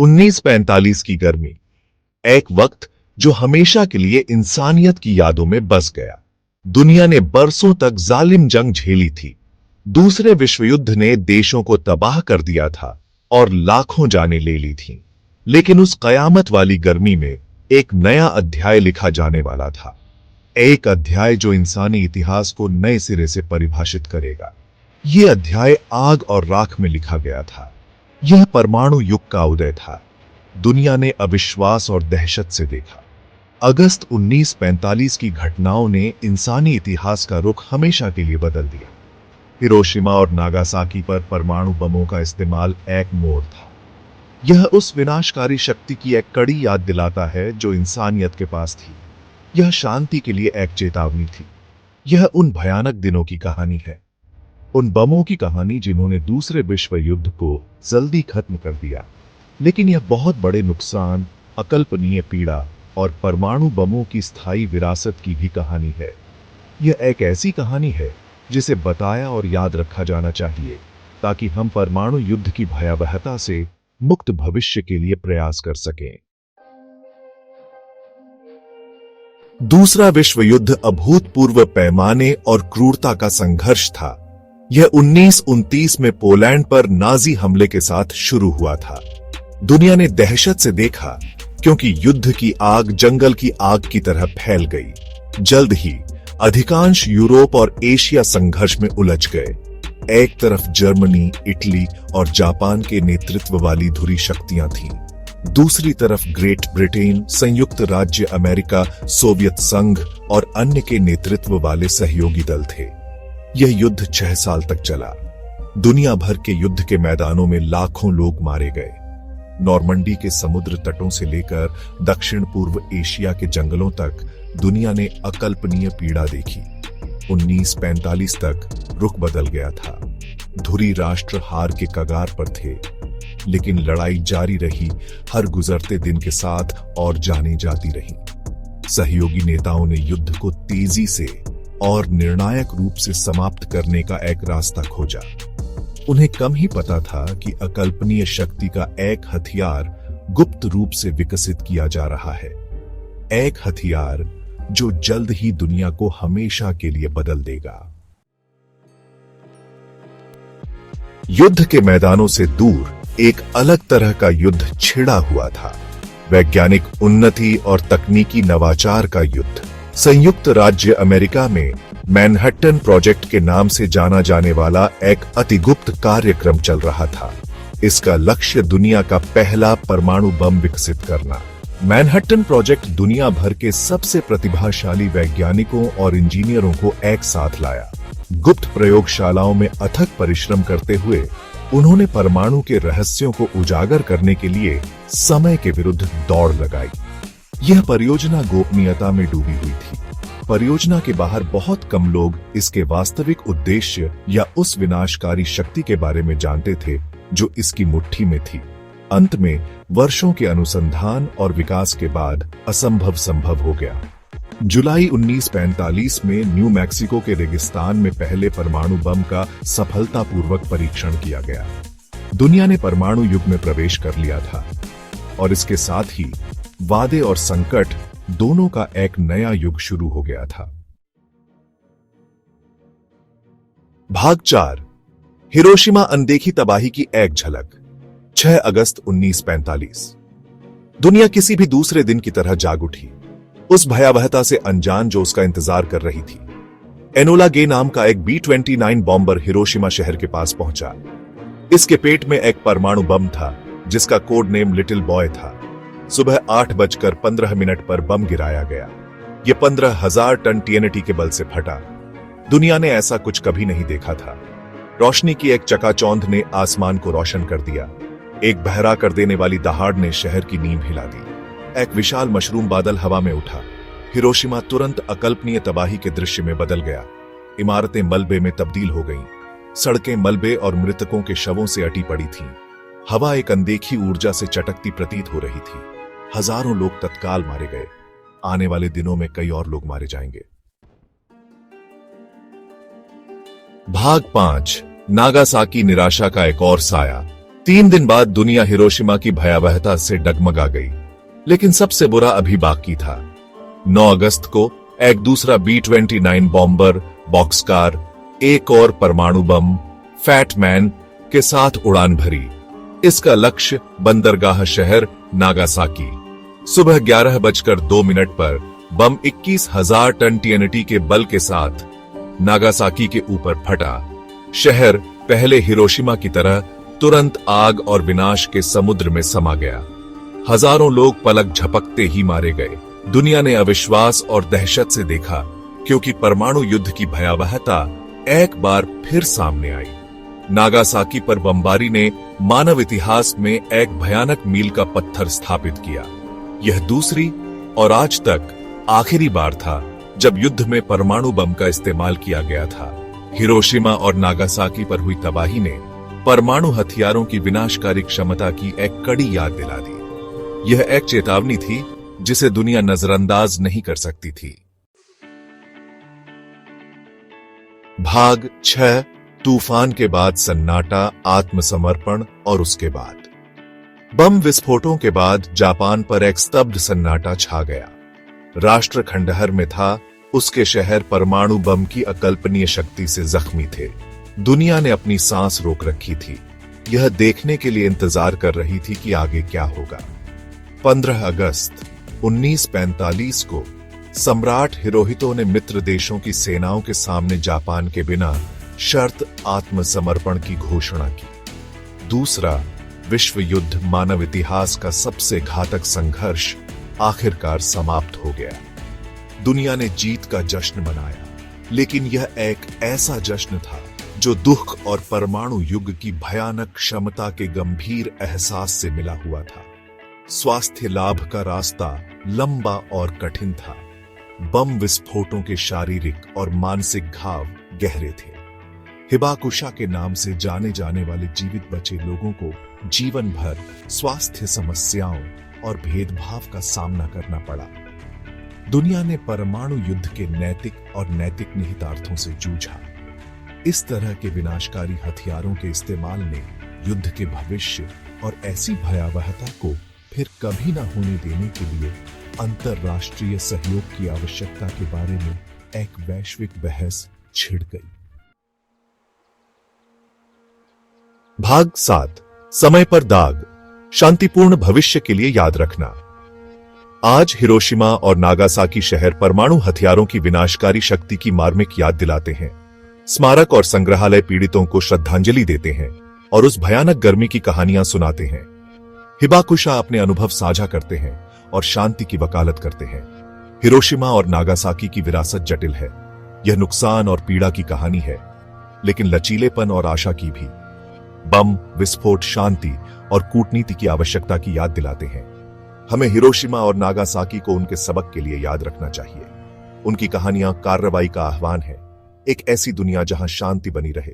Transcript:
1945 की गर्मी, एक वक्त जो हमेशा के लिए इंसानियत की यादों में बस गया। दुनिया ने बरसों तक जालिम जंग झेली थी। दूसरे विश्व युद्ध ने देशों को तबाह कर दिया था और लाखों जानें ले ली थीं। लेकिन उस कयामत वाली गर्मी में एक नया अध्याय लिखा जाने वाला था। एक अध्याय जो इंसानी इतिहास को नए सिरे से परिभाषित करेगा। यह अध्याय आग और राख में लिखा गया था। यह परमाणु युग का उदय था। दुनिया ने अविश्वास और दहशत से देखा। अगस्त 1945 की घटनाओं ने इंसानी इतिहास का रुख हमेशा के लिए बदल दिया। हिरोशिमा और नागासाकी पर परमाणु बमों का इस्तेमाल एक मोड़ था। यह उस विनाशकारी शक्ति की एक कड़ी याद दिलाता है जो इंसानियत के पास थी। यह शांति के लिए एक चेतावनी थी। यह उन भयानक दिनों की कहानी है, उन बमों की कहानी जिन्होंने दूसरे विश्व युद्ध को जल्दी खत्म कर दिया। लेकिन यह बहुत बड़े नुकसान, अकल्पनीय पीड़ा और परमाणु बमों की स्थायी विरासत की भी कहानी है। यह एक ऐसी कहानी है जिसे बताया और याद रखा जाना चाहिए, ताकि हम परमाणु युद्ध की भयावहता से मुक्त भविष्य के लिए प्रयास कर सकें। दूसरा विश्व युद्ध अभूतपूर्व पैमाने और क्रूरता का संघर्ष था। यह 1929 में पोलैंड पर नाजी हमले के साथ शुरू हुआ था। दुनिया ने दहशत से देखा, क्योंकि युद्ध की आग जंगल की आग की तरह फैल गई। जल्द ही अधिकांश यूरोप और एशिया संघर्ष में उलझ गए। एक तरफ जर्मनी, इटली और जापान के नेतृत्व वाली धुरी शक्तियां थीं। दूसरी तरफ ग्रेट ब्रिटेन, संयुक्त राज्य अमेरिका, सोवियत संघ और अन्य के नेतृत्व वाले सहयोगी दल थे। यह युद्ध 6 साल तक चला। दुनिया भर के युद्ध के मैदानों में लाखों लोग मारे गए। नॉर्मंडी के समुद्र तटों से लेकर दक्षिण पूर्व एशिया के जंगलों तक दुनिया ने अकल्पनीय पीड़ा देखी। 1945 तक रुख बदल गया था। धुरी राष्ट्र हार के कगार पर थे, लेकिन लड़ाई जारी रही। हर गुजरते दिन के साथ और जाने जाती रही। सहयोगी नेताओं ने युद्ध को तेजी से और निर्णायक रूप से समाप्त करने का एक रास्ता खोजा। उन्हें कम ही पता था कि अकल्पनीय शक्ति का एक हथियार गुप्त रूप से विकसित किया जा रहा है। एक हथियार जो जल्द ही दुनिया को हमेशा के लिए बदल देगा। युद्ध के मैदानों से दूर एक अलग तरह का युद्ध छिड़ा हुआ था। वैज्ञानिक उन्नति और तकनीकी नवाचार का युद्ध। संयुक्त राज्य अमेरिका में मैनहट्टन प्रोजेक्ट के नाम से जाना जाने वाला एक अतिगुप्त कार्यक्रम चल रहा था। इसका लक्ष्य दुनिया का पहला परमाणु बम विकसित करना। मैनहट्टन प्रोजेक्ट दुनिया भर के सबसे प्रतिभाशाली वैज्ञानिकों और इंजीनियरों को एक साथ लाया। गुप्त प्रयोगशालाओं में अथक परिश्रम करते हुए उन्होंने परमाणु के रहस्यों को उजागर करने के लिए समय के विरुद्ध दौड़ लगाई। यह परियोजना गोपनीयता में डूबी हुई थी। परियोजना के बाहर बहुत कम लोग इसके वास्तविक उद्देश्य या उस विनाशकारी शक्ति के बारे में जानते थे जो इसकी मुट्ठी में थी। अंत में वर्षों के अनुसंधान और विकास के बाद असंभव संभव हो गया। जुलाई 1945 में न्यू मैक्सिको के रेगिस्तान में पहले परमाणु बम का सफलतापूर्वक परीक्षण किया गया। दुनिया ने परमाणु युग में प्रवेश कर लिया था और इसके साथ ही वादे और संकट दोनों का एक नया युग शुरू हो गया था। भाग 4, हिरोशिमा अनदेखी तबाही की एक झलक। 6 अगस्त 1945। दुनिया किसी भी दूसरे दिन की तरह जाग उठी, उस भयावहता से अनजान जो उसका इंतजार कर रही थी। एनोला गे नाम का एक B-29 बॉम्बर हिरोशिमा शहर के पास पहुंचा। इसके पेट में एक परमाणु बम था जिसका कोड नेम लिटिल बॉय था। सुबह 8:15 पर बम गिराया गया। यह 15,000 टन TNT के बल से फटा। दुनिया ने ऐसा कुछ कभी नहीं देखा था। रोशनी की एक चकाचौंध ने आसमान को रोशन कर दिया। एक बहरा कर देने वाली दहाड़ ने शहर की नींव हिला दी। एक विशाल मशरूम बादल हवा में उठा। हिरोशिमा तुरंत अकल्पनीय तबाही के दृश्य में बदल गया। इमारतें मलबे में तब्दील हो गईं। सड़कें मलबे और मृतकों के शवों से अटी पड़ी थीं। हवा एक अनदेखी ऊर्जा से चटकती प्रतीत हो रही थी। हजारों लोग तत्काल मारे गए। आने वाले दिनों में कई और लोग मारे जाएंगे। भाग 5, नागासाकी निराशा का एक और साया। 3 दिन बाद दुनिया हिरोशिमा की भयावहता से डगमगा गई, लेकिन सबसे बुरा अभी बाकी था। 9 अगस्त को एक दूसरा B-29 बॉम्बर बॉक्सकार एक और परमाणु बम फैट मैन के साथ उड़ान भरी। इसका लक्ष्य बंदरगाह शहर नागासाकी। सुबह 11:02 पर बम 21,000 टन TNT के बल के साथ नागासाकी के ऊपर फटा। शहर पहले हिरोशिमा की तरह तुरंत आग और विनाश के समुद्र में समा गया। हजारों लोग पलक झपकते ही मारे गए। दुनिया ने अविश्वास और दहशत से देखा, क्योंकि परमाणु युद्ध की भयावहता एक बार फिर सामने आई। नागासाकी पर बमबारी ने मानव इतिहास में एक भयानक मील का पत्थर स्थापित किया। यह दूसरी और आज तक आखिरी बार था जब युद्ध में परमाणु बम का इस्तेमाल किया गया था। हिरोशिमा और नागासाकी पर हुई तबाही ने परमाणु हथियारों की विनाशकारी क्षमता की एक कड़ी याद दिला दी। यह एक चेतावनी थी जिसे दुनिया नजरअंदाज नहीं कर सकती थी। भाग 6 तूफान के बाद सन्नाटा, आत्मसमर्पण और उसके बाद। बम विस्फोटों के बाद जापान पर एक स्तब्ध सन्नाटा छा गया। राष्ट्र खंडहर में था, उसके शहर परमाणु बम की अकल्पनीय शक्ति से जख्मी थे। दुनिया ने अपनी सांस रोक रखी थी, यह देखने के लिए इंतजार कर रही थी कि आगे क्या होगा। 15 अगस्त 1945 को सम्राट हिरोहितो ने मित्र देशों की सेनाओं के सामने जापान के बिना शर्त आत्मसमर्पण की घोषणा की। दूसरा विश्व युद्ध, मानव इतिहास का सबसे घातक संघर्ष, आखिरकार समाप्त हो गया। दुनिया ने जीत का जश्न मनाया, लेकिन यह एक ऐसा जश्न था जो दुख और परमाणु युग की भयानक क्षमता के गंभीर एहसास से मिला हुआ था। स्वास्थ्य लाभ का रास्ता लंबा और कठिन था। बम विस्फोटों के शारीरिक और मानसिक घाव गहरे थे। हिबाकुशा के नाम से जाने जाने वाले जीवित बचे लोगों को जीवन भर स्वास्थ्य समस्याओं और भेदभाव का सामना करना पड़ा। दुनिया ने परमाणु युद्ध के नैतिक और नैतिक निहितार्थों से जूझा। इस तरह के विनाशकारी हथियारों के इस्तेमाल ने युद्ध के भविष्य और ऐसी भयावहता को फिर कभी न होने देने के लिए अंतरराष्ट्रीय सहयोग की आवश्यकता के बारे में एक वैश्विक बहस छिड़ गई। भाग 7 समय पर दाग, शांतिपूर्ण भविष्य के लिए याद रखना। आज हिरोशिमा और नागासाकी शहर परमाणु हथियारों की विनाशकारी शक्ति की मार्मिक याद दिलाते हैं। स्मारक और संग्रहालय पीड़ितों को श्रद्धांजलि देते हैं और उस भयानक गर्मी की कहानियां सुनाते हैं। हिबाकुशा अपने अनुभव साझा करते हैं और शांति की वकालत करते हैं। हिरोशिमा और नागासाकी की विरासत जटिल है। यह नुकसान और पीड़ा की कहानी है, लेकिन लचीलेपन और आशा की भी। बम विस्फोट शांति और कूटनीति की आवश्यकता की याद दिलाते हैं। हमें हिरोशिमा और नागासाकी को उनके सबक के लिए याद रखना चाहिए। उनकी कहानियां कार्रवाई का आह्वान है, एक ऐसी दुनिया जहां शांति बनी रहे,